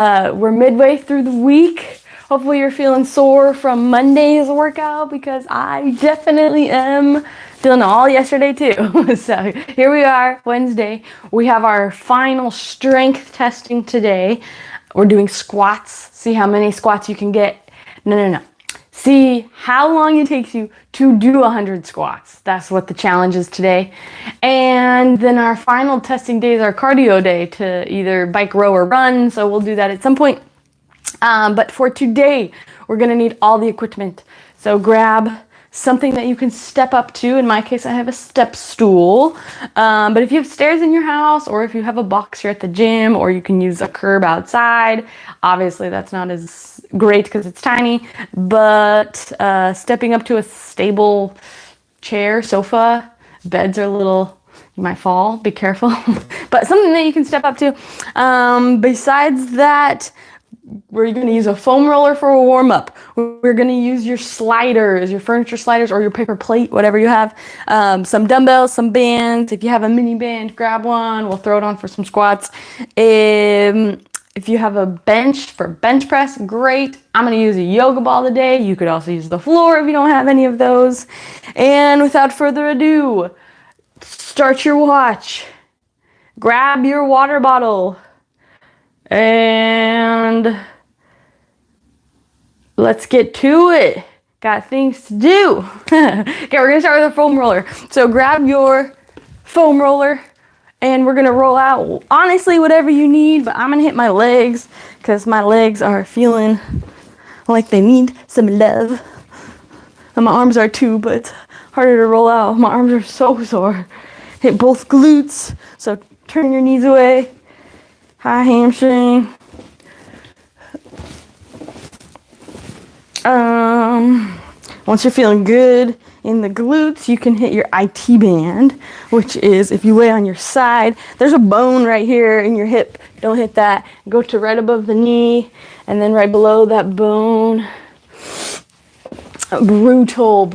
We're midway through the week. Hopefully you're feeling sore from Monday's workout, because I definitely am feeling all yesterday too. So here we are, Wednesday. We have our final strength testing today. We're doing squats. See how many squats you can get. No. See how long it takes you to do 100 squats. That's what the challenge is today. And then our final testing day is our cardio day to either bike, row, or run. So we'll do that at some point. But for today, we're gonna need all the equipment. So grab something that you can step up to. In my case, I have a step stool. But if you have stairs in your house, or if you have a box here at the gym, or you can use a curb outside, obviously that's not as great because it's tiny, but stepping up to a stable chair, sofa, beds are a little, you might fall, be careful. But something that you can step up to. Besides that, we're going to use a foam roller for a warm-up. We're going to use your sliders, your furniture sliders, or your paper plate, whatever you have. Some dumbbells, some bands. If you have a mini band, grab one. We'll throw it on for some squats. If you have a bench for bench press, great. I'm going to use a yoga ball today. You could also use the floor if you don't have any of those. And without further ado, start your watch. Grab your water bottle. And let's get to it. Got things to do. Okay, we're gonna start with a foam roller. So grab your foam roller and we're gonna roll out, honestly, whatever you need, but I'm gonna hit my legs because my legs are feeling like they need some love. And my arms are too, but it's harder to roll out. My arms are so sore. Hit both glutes. So turn your knees away. High hamstring. Once you're feeling good in the glutes, you can hit your IT band, which is if you lay on your side, there's a bone right here in your hip. Don't hit that. Go to right above the knee, and then right below that bone. Brutal.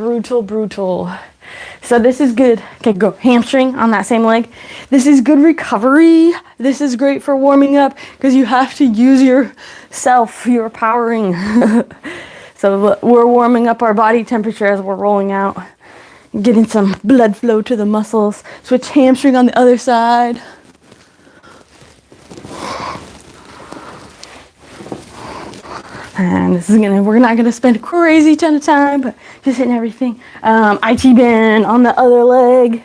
So this is good. Okay, go hamstring on that same leg. This is good recovery. This is great for warming up because you have to use yourself. You're powering. So we're warming up our body temperature as we're rolling out. Getting some blood flow to the muscles. Switch hamstring on the other side. And we're not gonna spend a crazy ton of time, but just hitting everything. IT band on the other leg.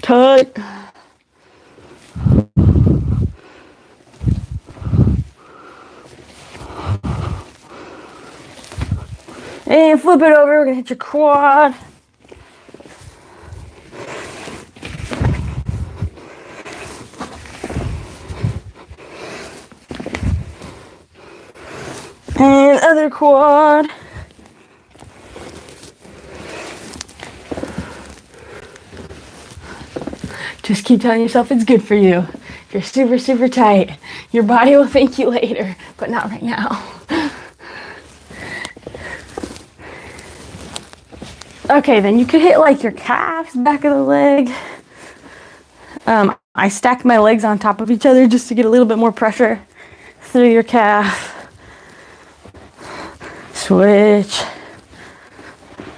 Tight. And flip it over, we're gonna hit your quad. And other quad. Just keep telling yourself it's good for you. If you're super, super tight, your body will thank you later, but not right now. Okay, then you could hit like your calves, back of the leg. I stack my legs on top of each other just to get a little bit more pressure through your calf. Switch.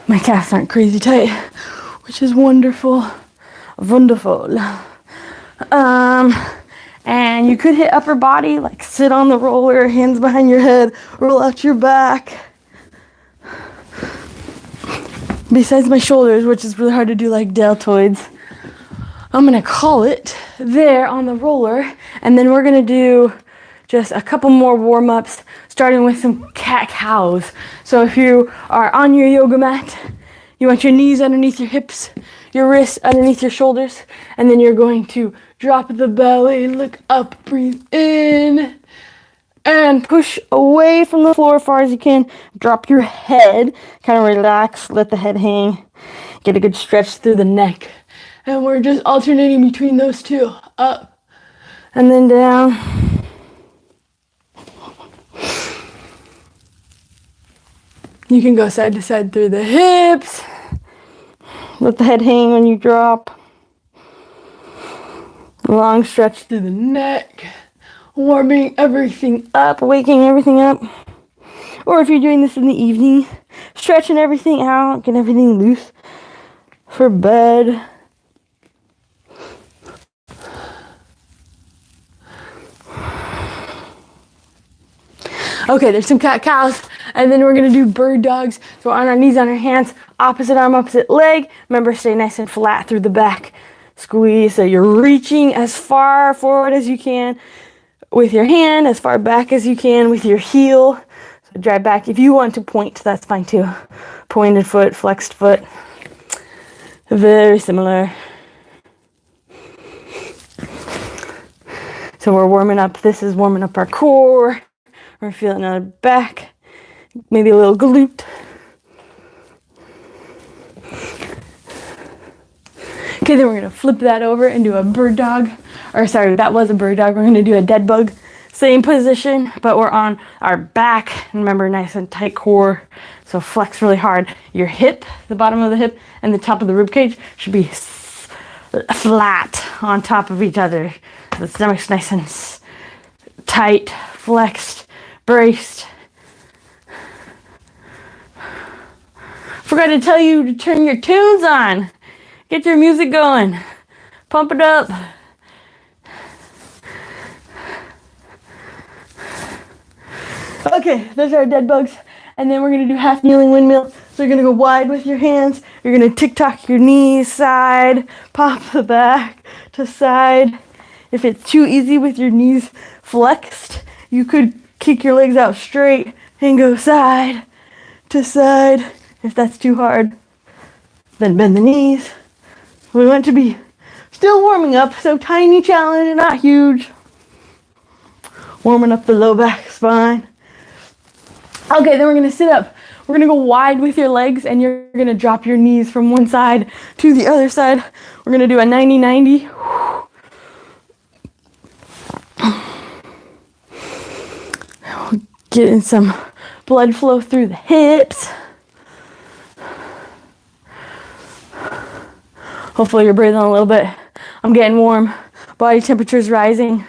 My calves aren't crazy tight, which is wonderful. And you could hit upper body, like sit on the roller, hands behind your head, roll out your back. Besides my shoulders, which is really hard to do, like deltoids. I'm gonna call it there on the roller, and then we're gonna do just a couple more warm-ups, starting with some cat-cows. So if you are on your yoga mat, you want your knees underneath your hips, your wrists underneath your shoulders, and then you're going to drop the belly, look up, breathe in, and push away from the floor as far as you can. Drop your head, kind of relax, let the head hang, get a good stretch through the neck. And we're just alternating between those two, up and then down. You can go side to side through the hips. Let the head hang when you drop. Long stretch through the neck. Warming everything up, waking everything up. Or if you're doing this in the evening, stretching everything out, getting everything loose for bed. Okay, there's some cat-cows, and then we're gonna do bird dogs. So on our knees, on our hands, opposite arm, opposite leg. Remember, stay nice and flat through the back. Squeeze, so you're reaching as far forward as you can with your hand, as far back as you can with your heel. So drive back. If you want to point, that's fine too. Pointed foot, flexed foot. Very similar. So we're warming up. This is warming up our core. We're feeling our back, maybe a little glute. Okay, then we're gonna flip that over and do a bird dog. Or sorry, that was a bird dog. We're gonna do a dead bug. Same position, but we're on our back. Remember, nice and tight core. So flex really hard. Your hip, the bottom of the hip, and the top of the rib cage should be flat on top of each other. The stomach's nice and tight, flexed. Braced. Forgot to tell you to turn your tunes on. Get your music going. Pump it up. Okay, those are our dead bugs. And then we're going to do half kneeling windmill. So you're going to go wide with your hands. You're going to tick-tock your knees side. Pop the back to side. If it's too easy with your knees flexed, you could kick your legs out straight and go side to side. If that's too hard, then bend the knees. We want to be still warming up, so tiny challenge, not huge. Warming up the low back spine. Okay, then we're going to sit up. We're going to go wide with your legs, and you're going to drop your knees from one side to the other side. We're going to do a 90-90. Getting some blood flow through the hips. Hopefully you're breathing a little bit. I'm getting warm. Body temperature's rising.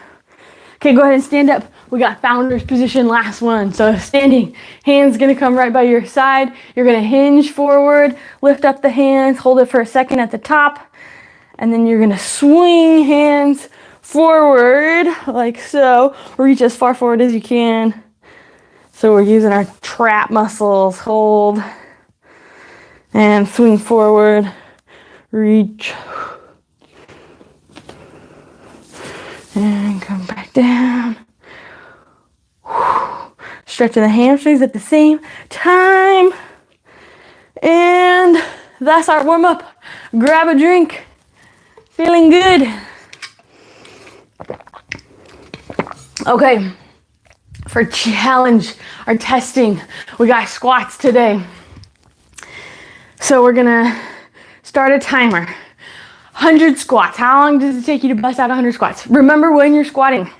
Okay, go ahead and stand up. We got founder's position, last one. So standing, hands gonna come right by your side. You're gonna hinge forward, lift up the hands, hold it for a second at the top, and then you're gonna swing hands forward like so. Reach as far forward as you can. So we're using our trap muscles. Hold and swing forward. Reach. And come back down. Stretching the hamstrings at the same time. And that's our warm up. Grab a drink. Feeling good. Okay. For challenge or testing, we got squats today. So we're gonna start a timer. 100 squats. How long does it take you to bust out 100 squats? Remember, when you're squatting,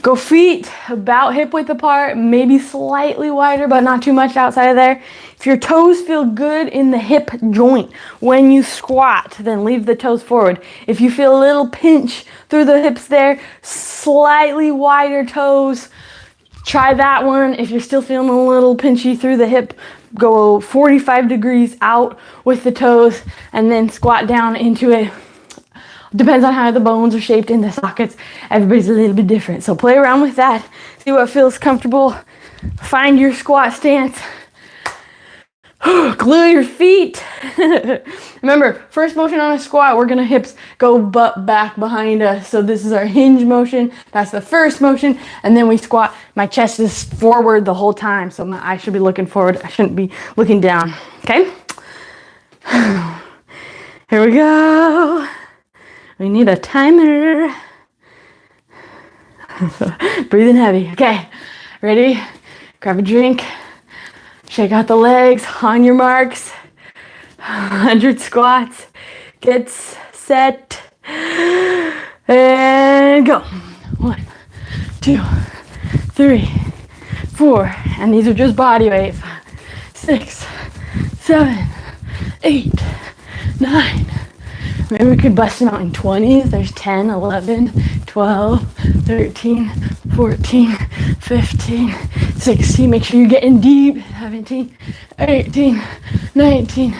go feet about hip width apart, maybe slightly wider, but not too much outside of there. If your toes feel good in the hip joint when you squat, then leave the toes forward. If you feel a little pinch through the hips there, slightly wider toes, try that one. If you're still feeling a little pinchy through the hip, go 45 degrees out with the toes and then squat down into it. Depends on how the bones are shaped in the sockets. Everybody's a little bit different. So play around with that. See what feels comfortable. Find your squat stance. Glue your feet. Remember, first motion on a squat, we're gonna hips go butt back behind us. So this is our hinge motion. That's the first motion. And then we squat. My chest is forward the whole time. So my eyes should be looking forward. I shouldn't be looking down. Okay? Here we go. We need a timer. Breathing heavy. Okay, ready? Grab a drink. Shake out the legs. On your marks. 100 squats. Get set. And go. 1, 2, 3, 4. And these are just body weight. 6, 7, 8, 9, Maybe we could bust them out in 20s. There's 10, 11, 12, 13, 14, 15, 16. Make sure you're getting deep. 17, 18, 19,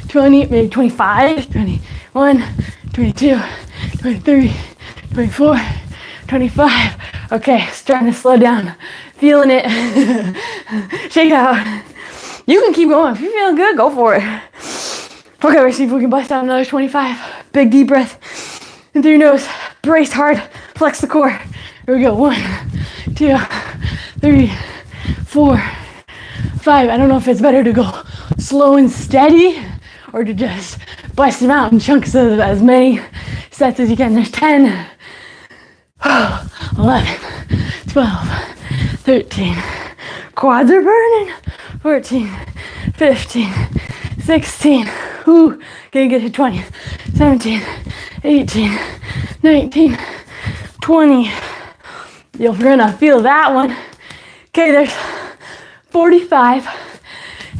20, maybe 25, 21, 22, 23, 24, 25. Okay, starting to slow down. Feeling it. Shake out. You can keep going. If you're feeling good, go for it. Okay, let's see if we can bust out another 25. Big deep breath in through your nose. Brace hard. Flex the core. Here we go. 1, 2, 3, 4, 5. I don't know if it's better to go slow and steady or to just bust them out in chunks of as many sets as you can. There's 10, 11, 12, 13. Quads are burning. 14, 15, 16. Ooh, gonna get to 20, 17, 18, 19, 20. You're gonna feel that one. Okay, there's 45.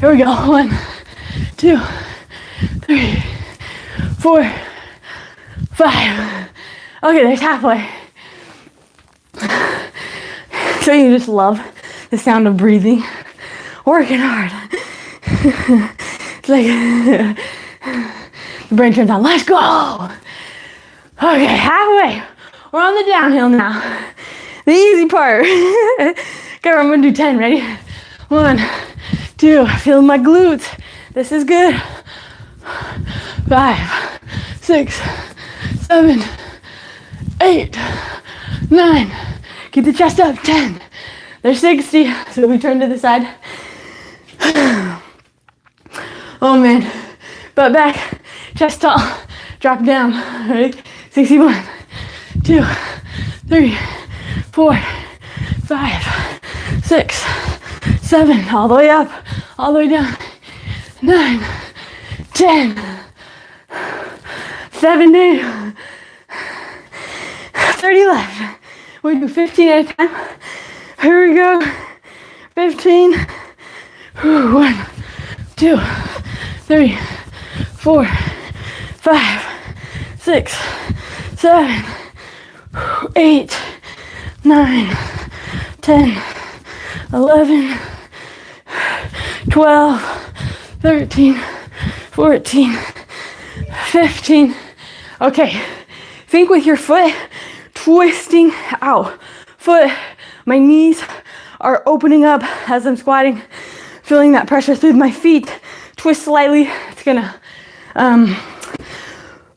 Here we go. 1, 2, 3, 4, 5. Okay, there's halfway. So you just love the sound of breathing, working hard. It's like the brain turns on. Let's go. Okay, halfway. We're on the downhill now. The easy part. Okay, I'm gonna do 10. Ready? 1, 2. Feel my glutes. This is good. 5, 6, 7, 8, 9. Keep the chest up. 10. There's 60. So we turn to the side. Oh man. Butt back. Chest tall. Drop down. Ready? 61. 2, 3, 4, 5, 6, 7. All the way up. All the way down. 9, 10, 70, 30 left. We do 15 at a time. Here we go. 15. 1, 2, 3, 4, 5, 6, 7, 8, 9, 10, 11, 12, 13, 14, 15. Okay, think with your foot twisting out. Foot, my knees are opening up as I'm squatting, feeling that pressure through my feet. Twist slightly. It's gonna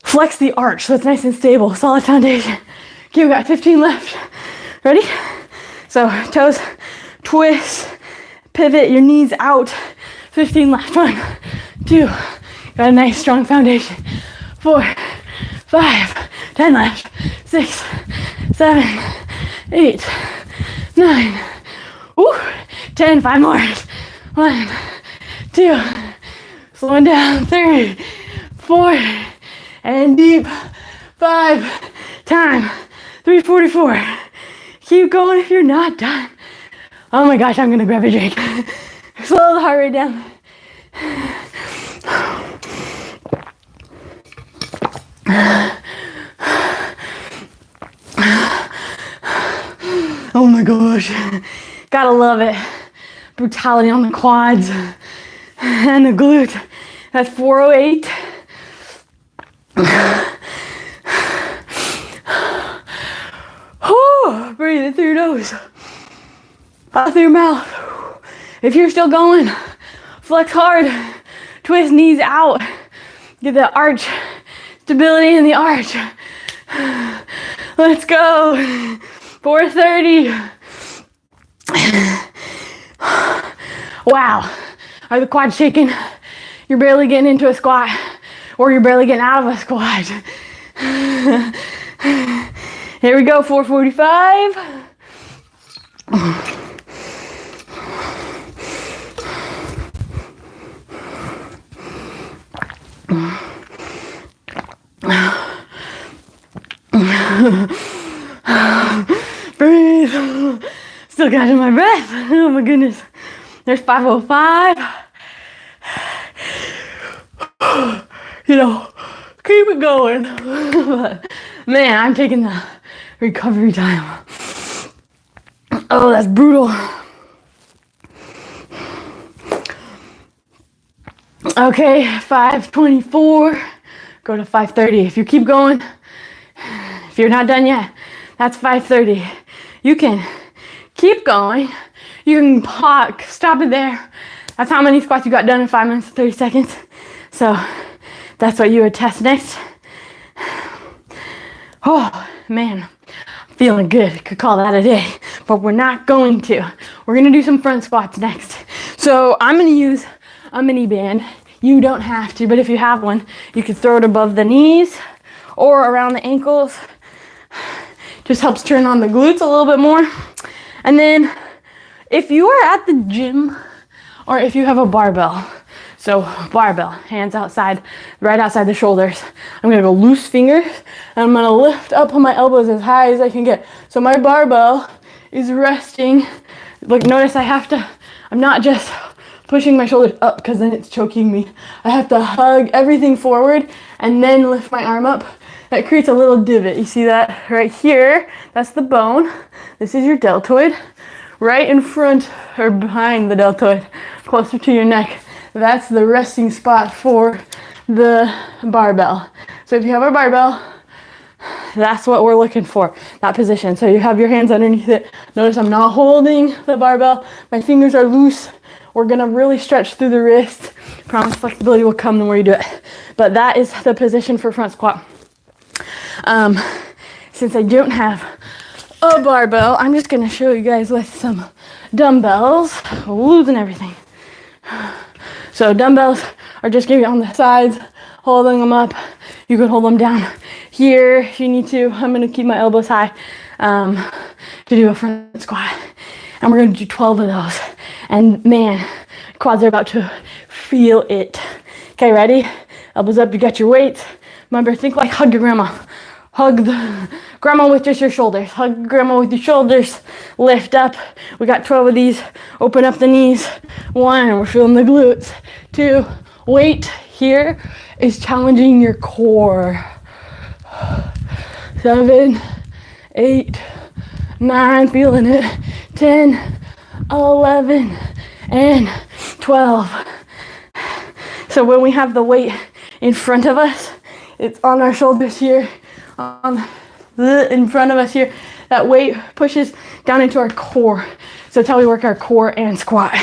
flex the arch so it's nice and stable. Solid foundation. Okay, we got 15 left. Ready? So toes, twist, pivot your knees out. 15 left. 1, 2. Got a nice strong foundation. 4, 5, 10 left. 6, 7, 8, 9. Woo. 10. 5 more. 1, 2. Slowing down. 3, 4, and deep. 5. Time. 3:44. Keep going if you're not done. Oh my gosh, I'm gonna grab a drink. Slow the heart rate down. Oh my gosh. Gotta love it. Brutality on the quads and the glute. That's 408. Breathe it through your nose. Out through your mouth. If you're still going, flex hard. Twist knees out. Get that arch. Stability in the arch. Let's go. 4:30. Wow. Are the quads shaking? You're barely getting into a squat. Or you're barely getting out of a squat. Here we go, 4:45. Breathe. Still catching my breath. Oh my goodness. There's 5:05. You know, keep it going. But man, I'm taking the recovery time. Oh, that's brutal. Okay, 5:24. Go to 5:30. If you keep going, if you're not done yet, that's 5:30. You can keep going. You can stop it there. That's how many squats you got done in 5 minutes and 30 seconds. So that's what you would test next. Oh, man. Feeling good. Could call that a day. But we're not going to. We're going to do some front squats next. So I'm going to use a mini band. You don't have to, but if you have one, you can throw it above the knees or around the ankles. Just helps turn on the glutes a little bit more. And then if you are at the gym or if you have a barbell, so barbell, hands outside, right outside the shoulders. I'm gonna go loose fingers and I'm gonna lift up on my elbows as high as I can get. So my barbell is resting. Look, notice I'm not just pushing my shoulders up because then it's choking me. I have to hug everything forward and then lift my arm up. That creates a little divot. You see that right here? That's the bone. This is your deltoid. Right in front or behind the deltoid, closer to your neck. That's the resting spot for the barbell. So if you have a barbell, that's what we're looking for, that position. So you have your hands underneath it. Notice I'm not holding the barbell. My fingers are loose. We're gonna really stretch through the wrist. Promise flexibility will come the more you do it. But that is the position for front squat. Since I don't have a barbell, I'm just gonna show you guys with some dumbbells. Losing everything. So dumbbells are just gonna be on the sides, holding them up. You can hold them down here if you need to. I'm gonna keep my elbows high to do a front squat. And we're gonna do 12 of those. And man, quads are about to feel it. Okay, ready? Elbows up, you got your weights. Remember, think like hug your grandma. Hug the grandma with just your shoulders. Hug grandma with your shoulders. Lift up. We got 12 of these. Open up the knees. 1, we're feeling the glutes. 2, weight here is challenging your core. 7, 8, 9, feeling it. 10, 11, and 12. So when we have the weight in front of us, it's on our shoulders here, in front of us here. That weight pushes down into our core. So it's how we work our core and squat.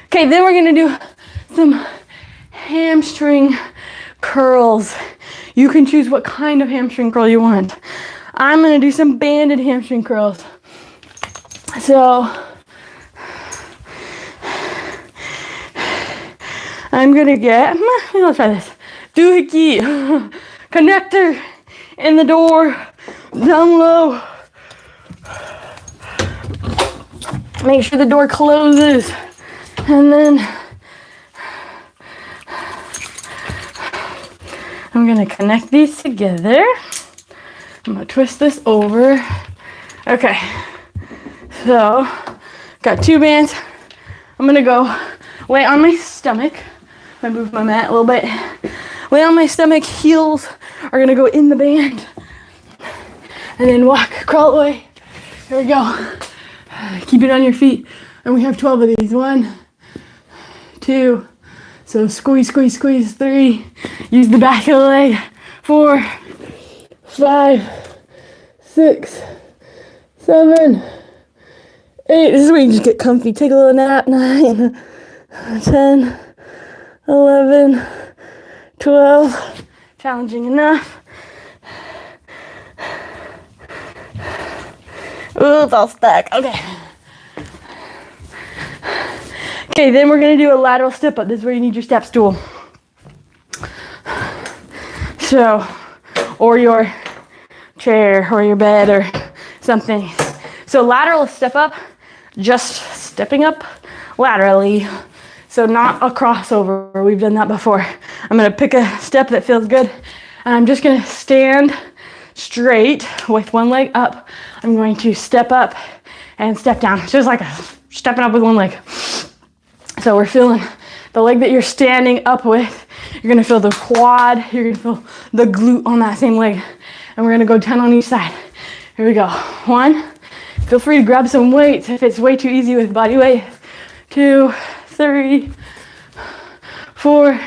Okay, then we're gonna do some hamstring curls. You can choose what kind of hamstring curl you want. I'm gonna do some banded hamstring curls. So I'm gonna get, let's try this. Doohickey, connector in the door, down low. Make sure the door closes. And then I'm gonna connect these together. I'm gonna twist this over. Okay, so got 2 bands. I'm gonna go lay on my stomach. I move my mat a little bit. Lay on my stomach, heels are gonna go in the band. And then walk, crawl away. Here we go. Keep it on your feet. And we have 12 of these. 1, 2. So squeeze, squeeze, squeeze. 3. Use the back of the leg. 4, 5, 6, 7, 8. This is where you just get comfy. Take a little nap. 9, 10, 11, 12. Challenging enough. Ooh, it's all stuck. Okay. Okay, then we're gonna do a lateral step up. This is where you need your step stool. So, or your chair or your bed or something. So lateral step up, just stepping up laterally. So not a crossover. We've done that before. I'm gonna pick a step that feels good. And I'm just gonna stand straight with one leg up. I'm going to step up and step down. It's just like stepping up with one leg. So we're feeling the leg that you're standing up with, you're gonna feel the quad, you're gonna feel the glute on that same leg. And we're gonna go 10 on each side. Here we go. 1, feel free to grab some weights if it's way too easy with body weight. 2, 3, 4,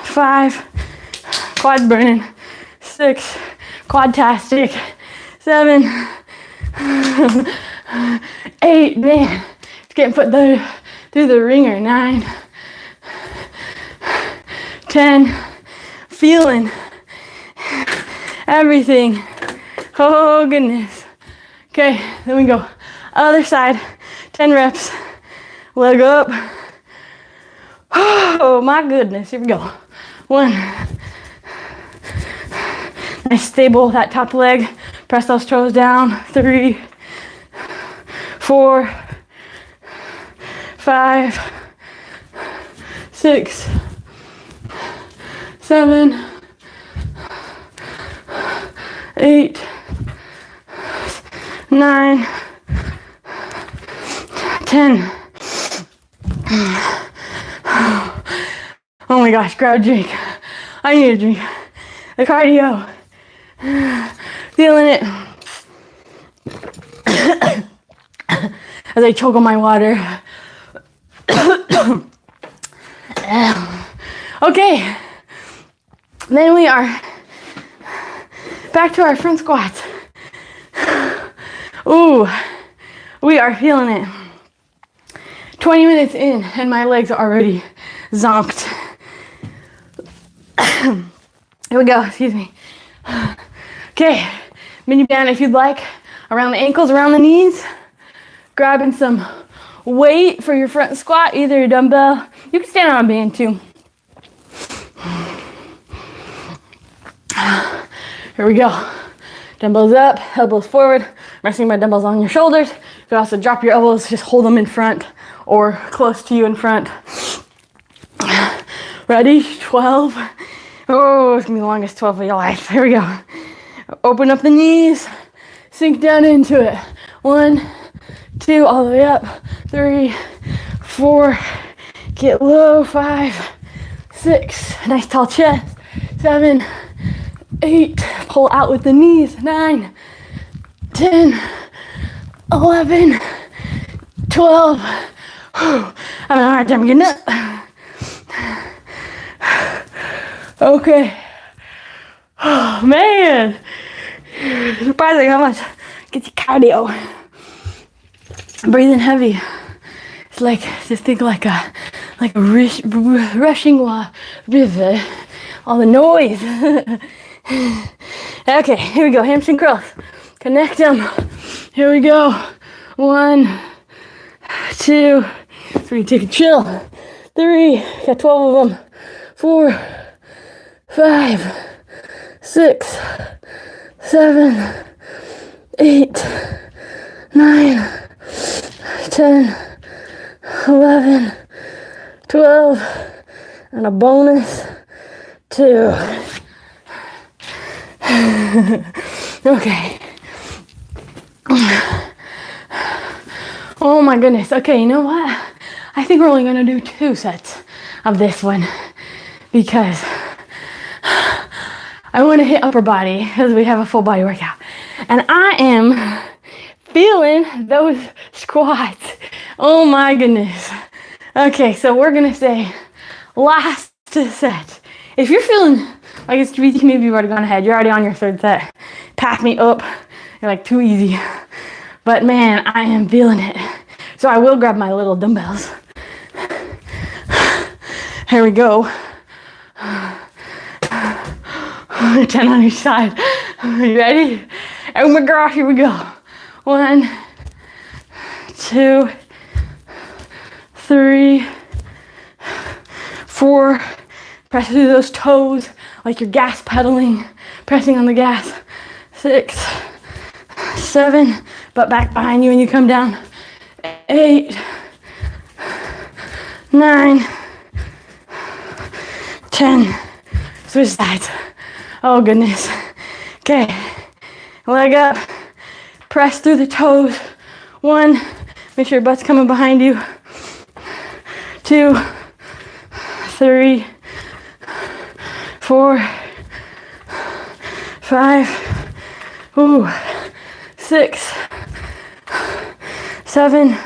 5, quad burning. 6, quad-tastic. 7, 8, man, it's getting put through the ringer. 9, 10, feeling everything. Oh goodness. Okay, then we go other side. 10 reps. Leg up. Oh my goodness. Here we go. 1. Nice stable that top leg. Press those toes down. 3, 4, 5, 6, 7, 8, 9, 10. Oh my gosh, grab a drink. I need a drink. The cardio. Feeling it. As I choke on my water. Okay. Then we are back to our front squats. Ooh, we are feeling it. 20 minutes in and my legs are already zonked. Here we go, excuse me. Okay, mini band if you'd like, around the ankles, around the knees. Grabbing some weight for your front squat, either a dumbbell. You can stand on a band too. Here we go. Dumbbells up, elbows forward. Resting my dumbbells on your shoulders. You can also drop your elbows, just hold them in front or close to you in front. Ready? 12. Oh, it's gonna be the longest 12 of your life. Here we go. Open up the knees, sink down into it. 1, 2, all the way up. 3, 4, get low. 5, 6, nice tall chest. 7, 8, pull out with the knees. 9, 10, 11, 12. I'm having a hard time getting up. Okay. Oh man, surprising how much gets you cardio. Breathing heavy. It's like, just think like a rushing river. All the noise. Okay, here we go. Hamstring curls. Connect them. Here we go. 1, 2, 3. Take a chill. 3. Got 12 of them. 4, 5, 6, 7, 8, 9, 10, 11, 12, and a bonus 2. Okay. Oh my goodness. Okay, you know what? I think we're only gonna do 2 sets of this one because I want to hit upper body because we have a full body workout. And I am feeling those squats. Oh my goodness. Okay, so we're going to say last set. If you're feeling like it's too easy, maybe you've already gone ahead. You're already on your 3rd set. Pack me up. You're like, too easy. But man, I am feeling it. So I will grab my little dumbbells. Here we go. 10 on each side. You ready? Oh my gosh, here we go. 1, 2, 3, 4. Press through those toes like you're gas pedaling, pressing on the gas. 6, 7, butt back behind you when you come down. 8, 9, 10. Switch sides. Oh goodness. Okay, leg up, press through the toes. 1, make sure your butt's coming behind you. 2, 3, 4, 5, 6, 7,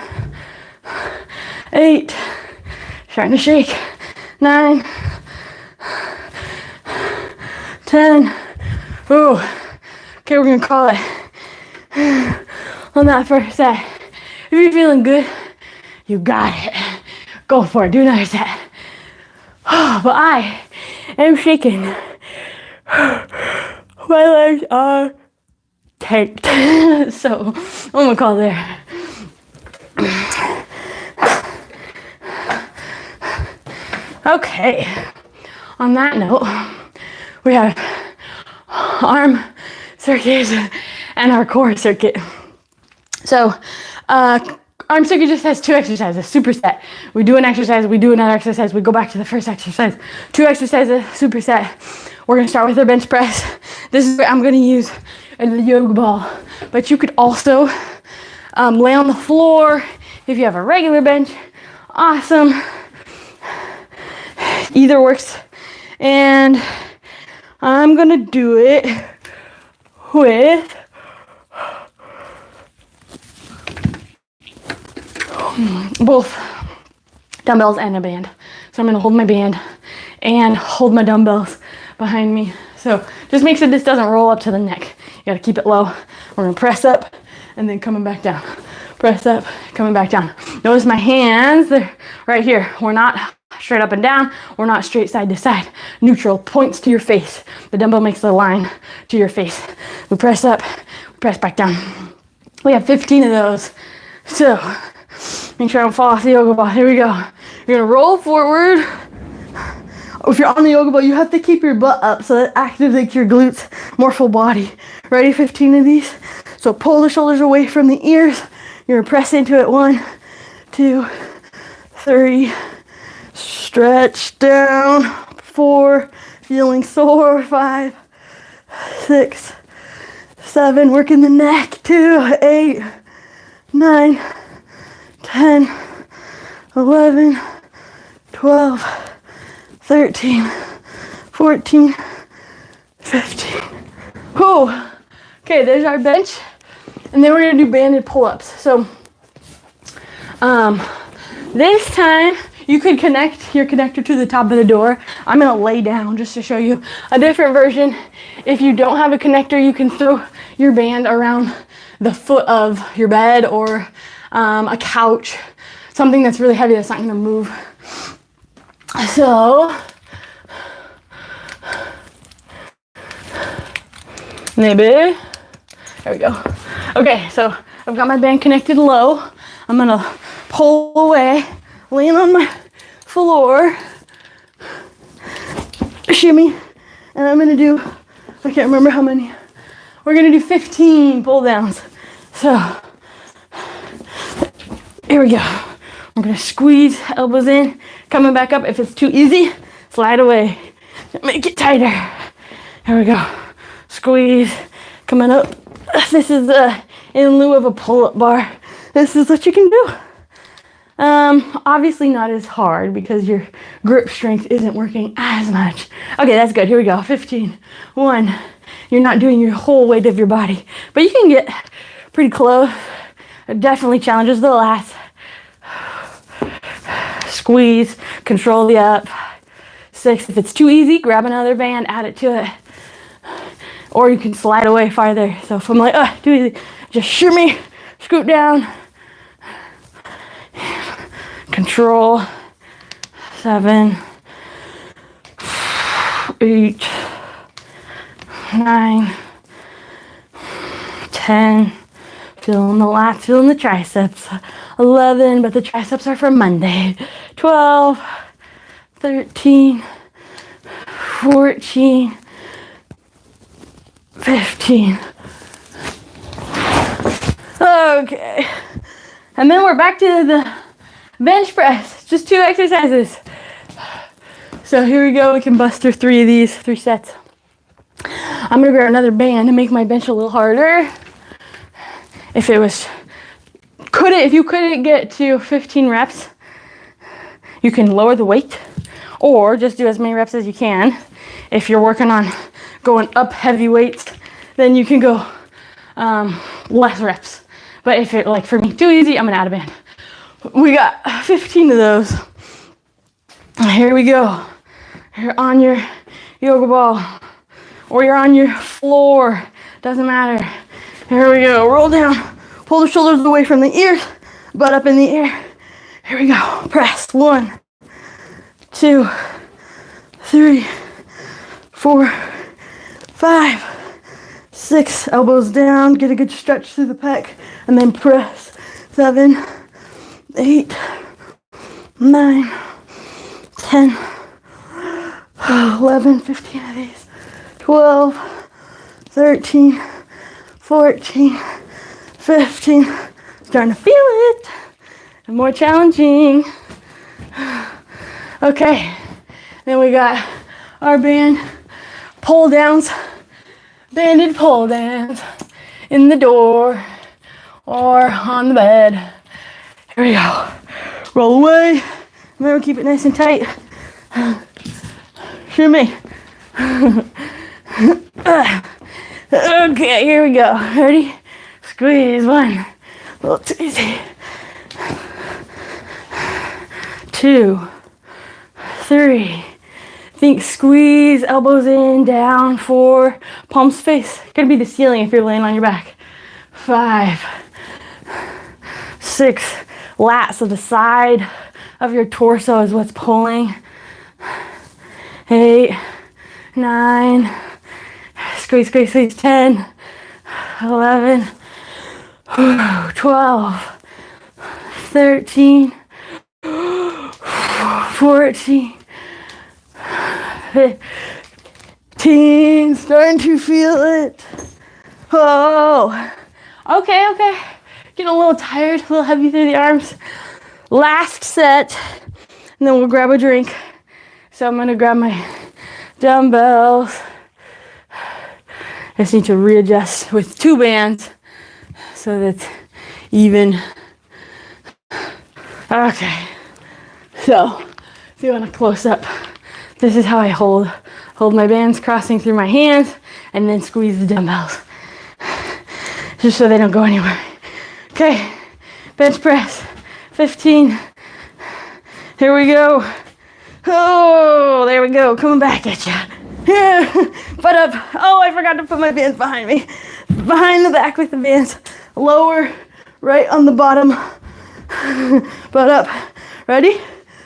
8, starting to shake, 9, 10. Ooh, okay, we're gonna call it on that first set. If you're feeling good, you got it. Go for it, do another set. But I am shaking. My legs are tanked. So I'm gonna call there. Okay, on that note, we have arm circuit and our core circuit. So arm circuit just has 2 exercises, superset. We do an exercise, we do another exercise, we go back to the first exercise. 2 exercises, superset. We're gonna start with our bench press. This is where I'm gonna use the yoga ball, but you could also lay on the floor if you have a regular bench. Awesome. Either works. And I'm gonna do it with both dumbbells and a band. So I'm gonna hold my band and hold my dumbbells behind me. So just make sure this doesn't roll up to the neck. You gotta keep it low. We're gonna press up and then coming back down. Press up, coming back down. Notice my hands, they're right here. We're not straight up and down. We're not straight side to side. Neutral, points to your face. The dumbbell makes the line to your face. We press up, we press back down. We have 15 of those. So make sure I don't fall off the yoga ball. Here we go. You're gonna roll forward. If you're on the yoga ball, you have to keep your butt up so that activates your glutes, more full body. Ready? 15 of these. So pull the shoulders away from the ears. You're gonna press into it. 1, 2, 3. Stretch down. 4. Feeling sore. 5, 6, 7. Working the neck. 2, 8, 9, 10, 11, 12, 13, 14, 15. Whew. Okay, there's our bench. And then we're gonna do banded pull-ups. So this time you could connect your connector to the top of the door. I'm gonna lay down just to show you a different version. If you don't have a connector, you can throw your band around the foot of your bed or a couch, something that's really heavy that's not gonna move. So maybe, there we go. Okay, so I've got my band connected low. I'm gonna pull away, lean on my floor, shimmy, and I'm gonna do, I can't remember how many. We're gonna do 15 pull downs. So here we go. I'm gonna squeeze elbows in, coming back up. If it's too easy, slide away. Make it tighter. Here we go. Squeeze, coming up. This is in lieu of a pull-up bar. This is what you can do. Obviously not as hard because your grip strength isn't working as much. Okay, that's good. Here we go. 15. 1. You're not doing your whole weight of your body, but you can get pretty close. It definitely challenges the lats. Squeeze, control the up. 6. If it's too easy, grab another band, add it to it. Or you can slide away farther. So if I'm like, too easy, just shimmy, scoot down. Control. 7, 8, 9, 10. Feeling the lats, feeling the triceps. 11, but the triceps are for Monday. 12, 13, 14, 15. Okay. And then we're back to the bench press. Just 2 exercises. So here we go. We can bust through 3 of these, 3 sets. I'm gonna grab another band to make my bench a little harder. If you couldn't get to 15 reps, you can lower the weight or just do as many reps as you can. If you're working on going up heavy weights, then you can go less reps. But if it, like for me, too easy, I'm gonna add a band. We got 15 of those. Here we go. You're on your yoga ball or you're on your floor, doesn't matter. Here we go, roll down, pull the shoulders away from the ears, butt up in the air. Here we go, press, 1, 2, 3, 4, 5, 6, elbows down, get a good stretch through the pec, and then press, 7, 8, 9, 10, 11, 15 of these, 12, 13, 14, 15, starting to feel it, and more challenging. Okay, then we got our band pull downs, banded pull downs in the door or on the bed. Here we go. Roll away. Remember, keep it nice and tight. Shimmy. Okay, here we go. Ready? Squeeze. 1. A little too easy. 2, 3. Think squeeze, elbows in, down. 4. Palms face. Gonna be the ceiling if you're laying on your back. 5, 6. Lat, so the side of your torso is what's pulling. 8, 9. Squeeze, squeeze, squeeze. 10, 11, 12, 13, 14, 15. Starting to feel it. Oh, okay. Getting a little tired, a little heavy through the arms. Last set, and then we'll grab a drink. So I'm gonna grab my dumbbells. I just need to readjust with 2 bands so that's even. Okay, so if you want a close up, this is how I hold my bands crossing through my hands and then squeeze the dumbbells just so they don't go anywhere. Okay, bench press, 15. Here we go. Oh, there we go, coming back at you. Yeah, butt up. Oh, I forgot to put my bands behind me. Behind the back with the bands. Lower, right on the bottom. Butt up. Ready?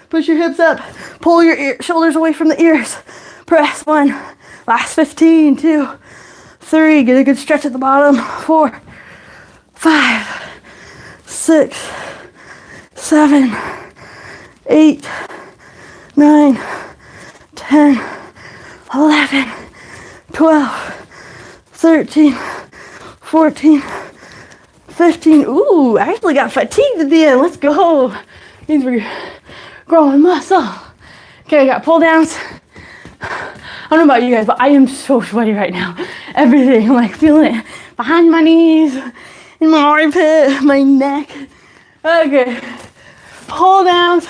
Push your hips up. Pull your shoulders away from the ears. Press. 1. Last 15. 2, 3. Get a good stretch at the bottom. 4, 5, 6, 7, 8, 9, 10, 11, 12, 13, 14, 15. Ooh, I actually got fatigued at the end. Let's go. Means we're growing muscle. Okay, I got pull downs. I don't know about you guys, but I am so sweaty right now. Everything, I'm like feeling it behind my knees, in my armpit, my neck. Okay, pull downs.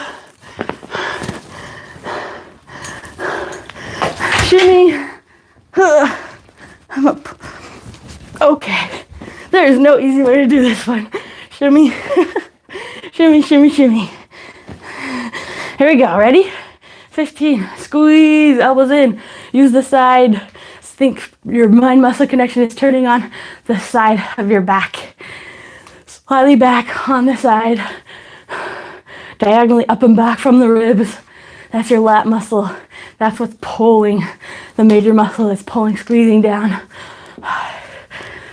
Shimmy. I'm up. Okay, there is no easy way to do this one. Shimmy. Shimmy, shimmy, shimmy. Here we go, ready? 15, squeeze, elbows in. Use the side. Think your mind muscle connection is turning on the side of your back. Slightly back on the side. Diagonally up and back from the ribs. That's your lat muscle. That's what's pulling. The major muscle is pulling, squeezing down.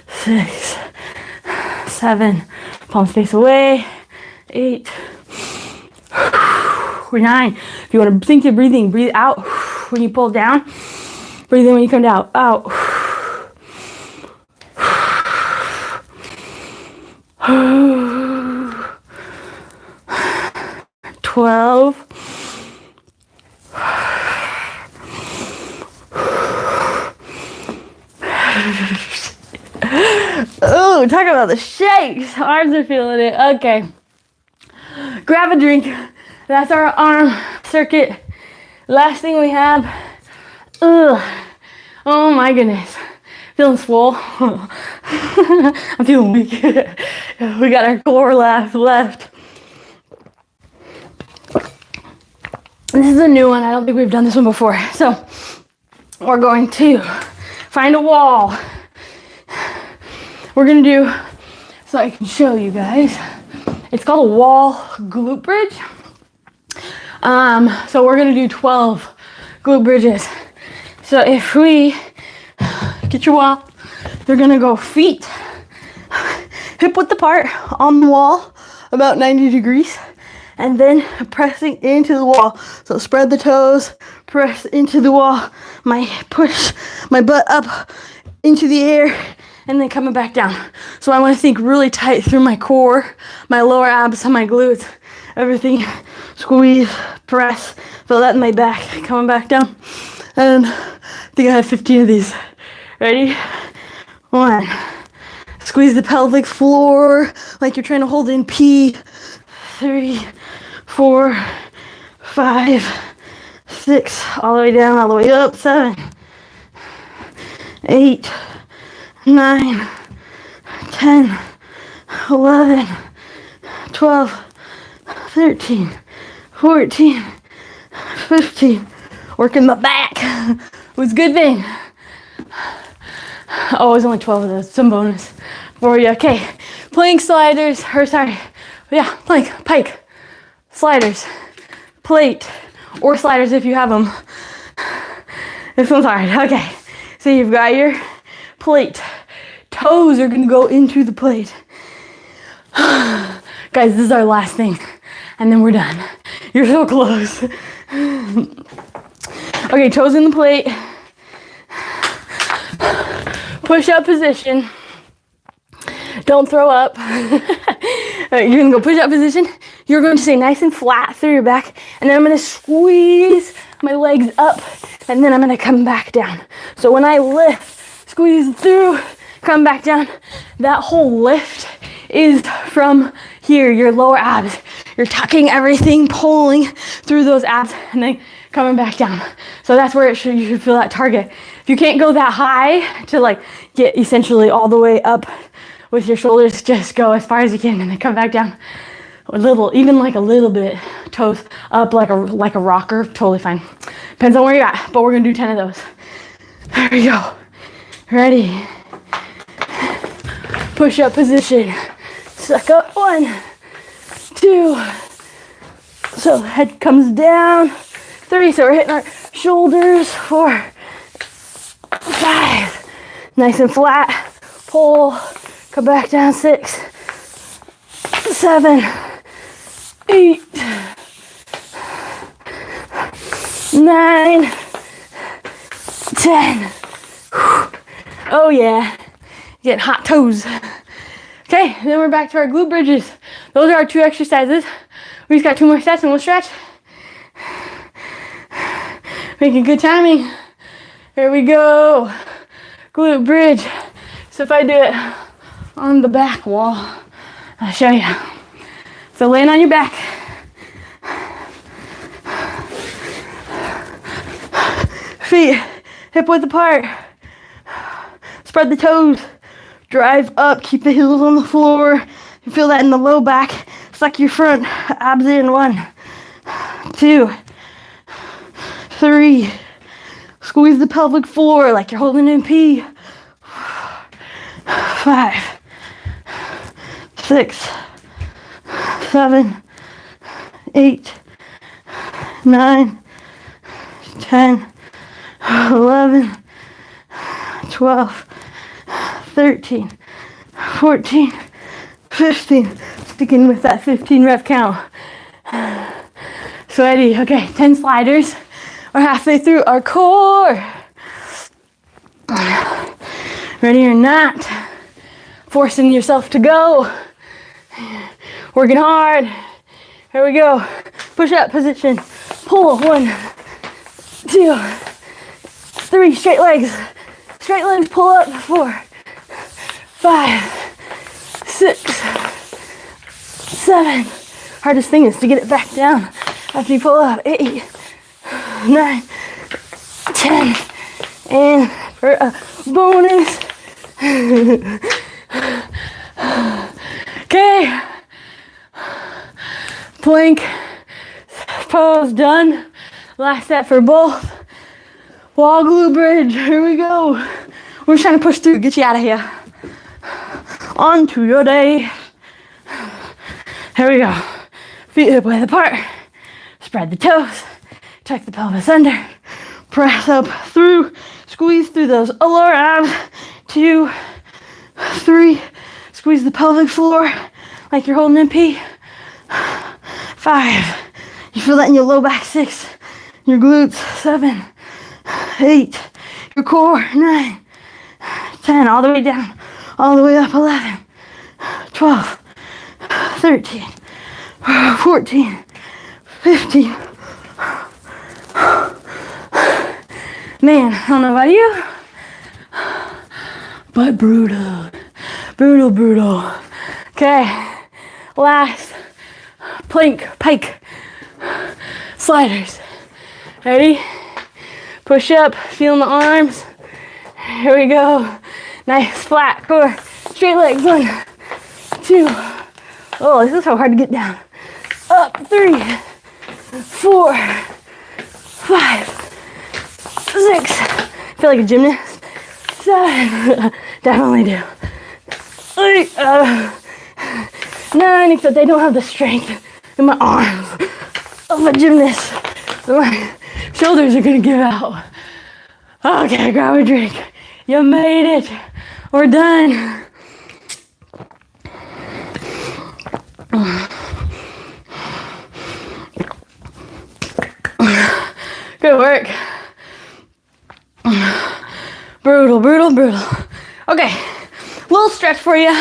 6, 7, palms face away. 8, 9. If you want to think your breathing, breathe out when you pull down. Breathe in when you come down. Out. 12. Oh, talk about the shakes. Arms are feeling it. Okay. Grab a drink. That's our arm circuit. Last thing we have, ugh, oh my goodness, feeling swole. I'm feeling weak. We got our core left. This is a new one. I don't think we've done this one before. So we're going to find a wall. We're gonna do, so I can show you guys. It's called a wall glute bridge. So we're gonna do 12 glute bridges. So if we get your wall, you're gonna go feet hip width apart on the wall, about 90 degrees, and then pressing into the wall. So spread the toes, press into the wall, push my butt up into the air, and then coming back down. So I want to think really tight through my core, my lower abs, my glutes, everything. Squeeze, press, feel that in my back, coming back down. And I think I have 15 of these. Ready? 1. Squeeze the pelvic floor like you're trying to hold in P. 3, 4, 5, 6, all the way down, all the way up. 7, 8, 9, 10, 11, 12, 13, 14, 15. Working my back. It was a good thing. Oh, it was only 12 of those. Some bonus for you. Okay. Plank sliders. Plank, pike, sliders, plate, or sliders if you have them. This one's hard. Okay. So you've got your plate. Toes are gonna go into the plate. Guys, this is our last thing. And then we're done. You're so close. Okay, toes in the plate. Push up position. Don't throw up. You're gonna go push up position. You're going to stay nice and flat through your back. And then I'm gonna squeeze my legs up. And then I'm gonna come back down. So when I lift, squeeze through, come back down. That whole lift is from here, your lower abs. You're tucking everything, pulling through those abs, and then coming back down. So that's where you should feel that target. If you can't go that high to like get essentially all the way up with your shoulders, just go as far as you can and then come back down. A little, even like a little bit, toes up like a rocker, totally fine. Depends on where you're at, but we're gonna do 10 of those. There we go. Ready? Push up position. Suck up. 1, 2. So head comes down. 3. So we're hitting our shoulders. 4, 5. Nice and flat. Pull. Come back down. 6, 7, 8, 9, 10. Oh yeah. Getting hot toes. Okay, then we're back to our glute bridges. Those are our 2 exercises. We just got 2 more sets and we'll stretch. Making good timing. Here we go. Glute bridge. So if I do it on the back wall, I'll show you. So laying on your back. Feet hip width apart. Spread the toes. Drive up. Keep the heels on the floor. You feel that in the low back. Suck your front abs in. 1, 2, 3. Squeeze the pelvic floor like you're holding in P. 5, 6, 7, 8, 9, 10, 11, 12, 13, 14, 15. Sticking with that 15 rep count. Sweaty. Okay, 10 sliders. We're halfway through our core. Ready or not, forcing yourself to go. Working hard. Here we go. Push up position. Pull. 1, 2, 3. Straight legs. Straight legs. Pull up. 4, 5, 6, 7. Hardest thing is to get it back down after you pull up. 8, 9, 10, and for a bonus. Okay, plank pose done. Last set for both. Wall glute bridge, here we go. We're just trying to push through, get you out of here. On to your day. Here we go. Feet hip width apart. Spread the toes. Tuck the pelvis under. Press up through. Squeeze through those lower abs. 2, 3. Squeeze the pelvic floor like you're holding in P. 5. You feel that in your low back. 6. Your glutes. 7. 8. Your core. 9. 10. All the way down. All the way up. 11. 12. 13. 14. 15. Man, I don't know about you, but brutal. Brutal, brutal. Okay, last plank, pike, sliders. Ready? Push up, feeling the arms. Here we go. Nice flat core, straight legs. 1, 2. Oh, this is so hard to get down. Up. 3, 4, 5, 6. Feel like a gymnast. 7. Definitely do. 8, 9, except I don't have the strength in my arms of a gymnast. My shoulders are gonna give out. Okay, grab a drink. You made it. We're done. Good work. Brutal, brutal, brutal. Okay, little stretch for you.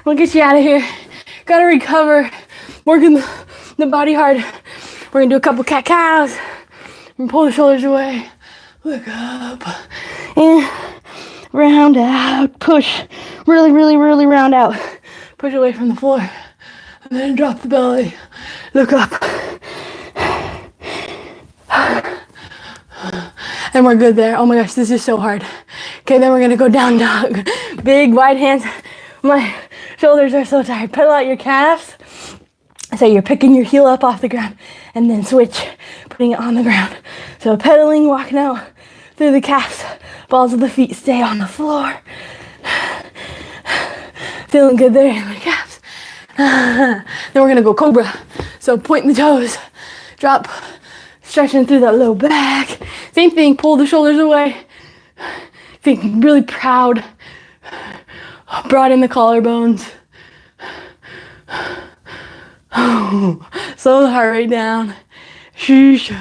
We'll get you out of here. Gotta recover. Working the body hard. We're gonna do a couple cat cows. And pull the shoulders away. Look up. And round out. Push. Really, really, really round out. Push away from the floor. And then drop the belly. Look up. And we're good there. Oh my gosh, this is so hard. Okay, then we're gonna go down dog. Big wide hands. My shoulders are so tired. Pedal out your calves. So you're picking your heel up off the ground and then switch, putting it on the ground. So pedaling, walking out through the calves. Balls of the feet stay on the floor. Feeling good there in the calves. Then we're gonna go Cobra. So pointing the toes, drop, stretching through that low back. Same thing, pull the shoulders away. Think really proud. Broaden the collarbones. Slow the heart rate down. Sheesh.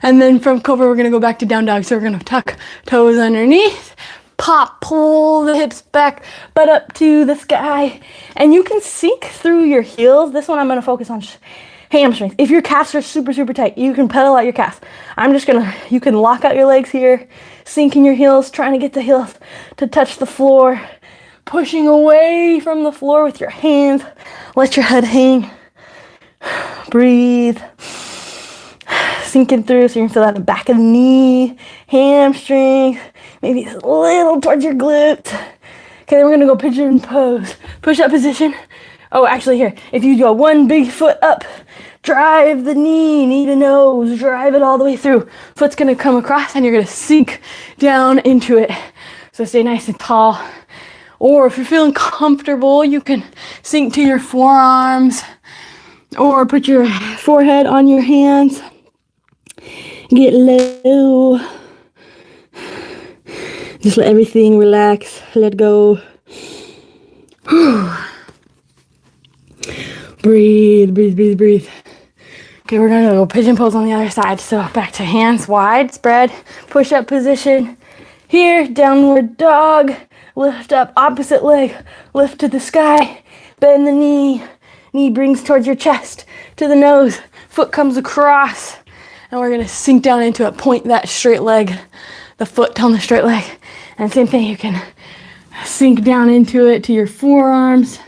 And then from Cobra, we're gonna go back to down dog. So we're gonna tuck toes underneath, pop, pull the hips back, butt up to the sky. And you can sink through your heels. This one I'm gonna focus on hamstrings. If your calves are super, super tight, you can pedal out your calves. You can lock out your legs here, sink in your heels, trying to get the heels to touch the floor, pushing away from the floor with your hands. Let your head hang. Breathe. Sinking through so you can feel that in the back of the knee, hamstrings, maybe a little towards your glute. Okay, then we're gonna go pigeon pose. Push up position. Oh, actually here, if you go one big foot up, drive the knee to nose, drive it all the way through. Foot's gonna come across and you're gonna sink down into it. So stay nice and tall. Or if you're feeling comfortable, you can sink to your forearms or put your forehead on your hands. Get low. Just let everything relax, let go. Breathe, breathe, breathe, breathe. Okay, we're gonna go pigeon pose on the other side. So back to hands wide, spread, push up position. Here, downward dog. Lift up, opposite leg, lift to the sky, bend the knee. Knee brings towards your chest, to the nose. Foot comes across, and we're gonna sink down into it. Point that straight leg, the foot on the straight leg. And same thing, you can sink down into it to your forearms.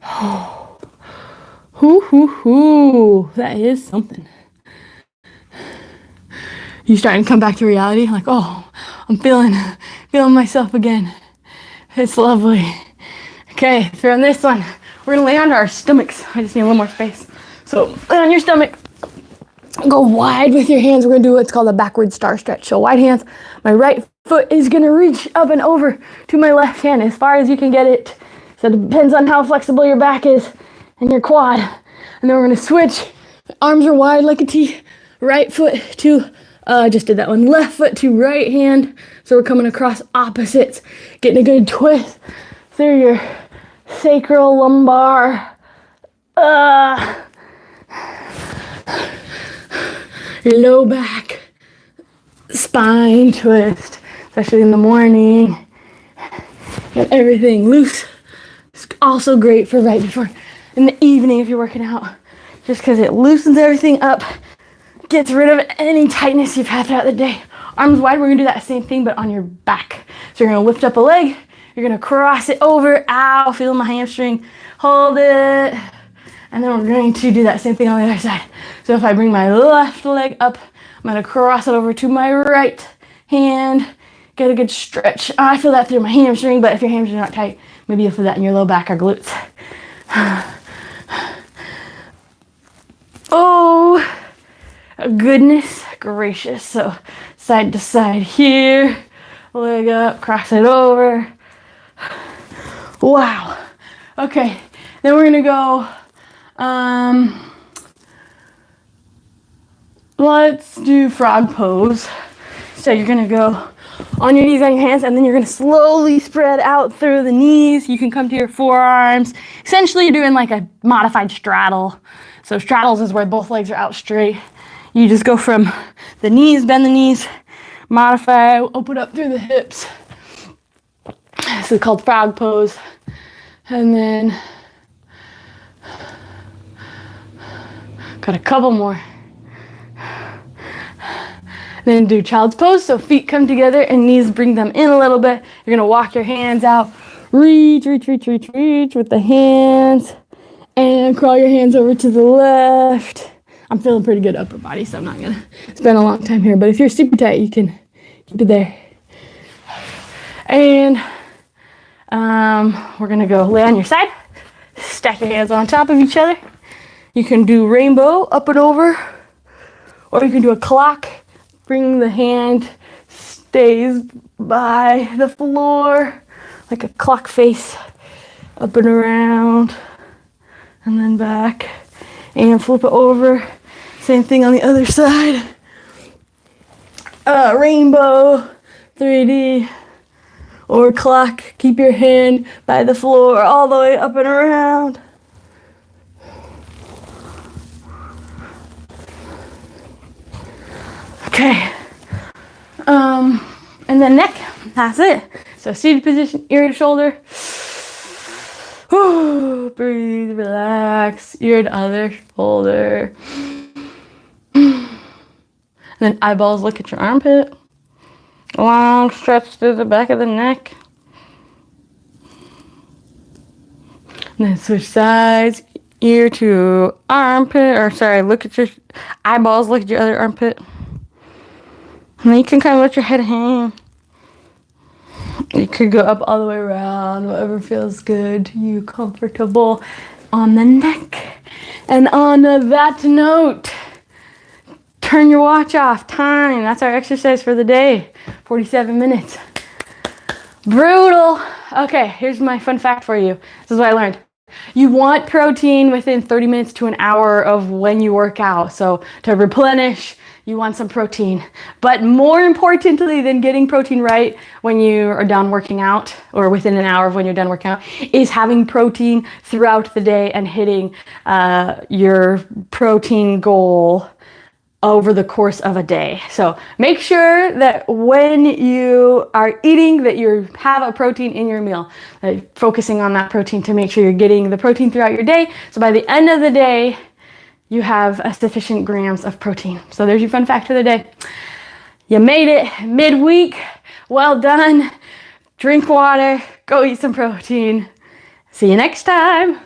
Hoo, hoo, hoo. That is something. You starting to come back to reality? Like, oh, I'm feeling myself again. It's lovely. Okay, for this one, we're gonna lay on our stomachs. I just need a little more space. So lay on your stomach. Go wide with your hands. We're gonna do what's called a backward star stretch. So wide hands. My right foot is gonna reach up and over to my left hand as far as you can get it. So it depends on how flexible your back is and your quad. And then we're gonna switch. Arms are wide like a T. Right foot to, just did that one. Left foot to right hand. So we're coming across opposites. Getting a good twist through your sacral lumbar. Your low back. Spine twist. Especially in the morning. Get everything loose. It's also great for right before in the evening if you're working out. Just because it loosens everything up. Gets rid of any tightness you've had throughout the day. Arms wide, we're gonna do that same thing, but on your back. So you're gonna lift up a leg, you're gonna cross it over, ow, feel my hamstring, hold it, and then we're going to do that same thing on the other side. So if I bring my left leg up, I'm gonna cross it over to my right hand, get a good stretch. I feel that through my hamstring, but if your hamstring's not tight, maybe you'll feel that in your low back or glutes. Oh, goodness gracious. So side to side here, leg up, cross it over. Wow. Okay, then we're gonna go, let's do frog pose. So you're gonna go on your knees, on your hands, and then you're gonna slowly spread out through the knees. You can come to your forearms. Essentially, you're doing like a modified straddle. So straddles is where both legs are out straight. You just go from the knees, bend the knees, modify, open up through the hips. This is called frog pose. And then, got a couple more. Then do child's pose, so feet come together and knees bring them in a little bit. You're gonna walk your hands out. Reach with the hands. And crawl your hands over to the left. I'm feeling pretty good upper body, so I'm not gonna spend a long time here. But if you're super tight, you can keep it there. And we're gonna go lay on your side. Stack your hands on top of each other. You can do rainbow up and over. Or you can do a clock. Bring the hand stays by the floor. Like a clock face. Up and around. And then back. And flip it over. Same thing on the other side. Rainbow, 3D, or clock. Keep your hand by the floor all the way up and around. Okay. And then neck. That's it. So seated position, ear to shoulder. Whew, breathe, relax, ear to other shoulder. And then eyeballs look at your armpit. Long stretch through the back of the neck. And then switch sides, ear to armpit, or sorry, look at your eyeballs, look at your other armpit. And then you can kind of let your head hang. You could go up all the way around, whatever feels good to you, comfortable on the neck. And on that note, turn your watch off. Time. That's our exercise for the day. 47 minutes. Brutal. Okay, here's my fun fact for you. This is what I learned. You want protein within 30 minutes to an hour of when you work out. So to replenish, you want some protein. But more importantly than getting protein right when you are done working out, or within an hour of when you're done working out, is having protein throughout the day and hitting your protein goal over the course of a day. So make sure that when you are eating that you have a protein in your meal, focusing on that protein to make sure you're getting the protein throughout your day. So by the end of the day, you have a sufficient grams of protein. So there's your fun fact of the day. You made it midweek. Well done. Drink water. Go eat some protein. See you next time.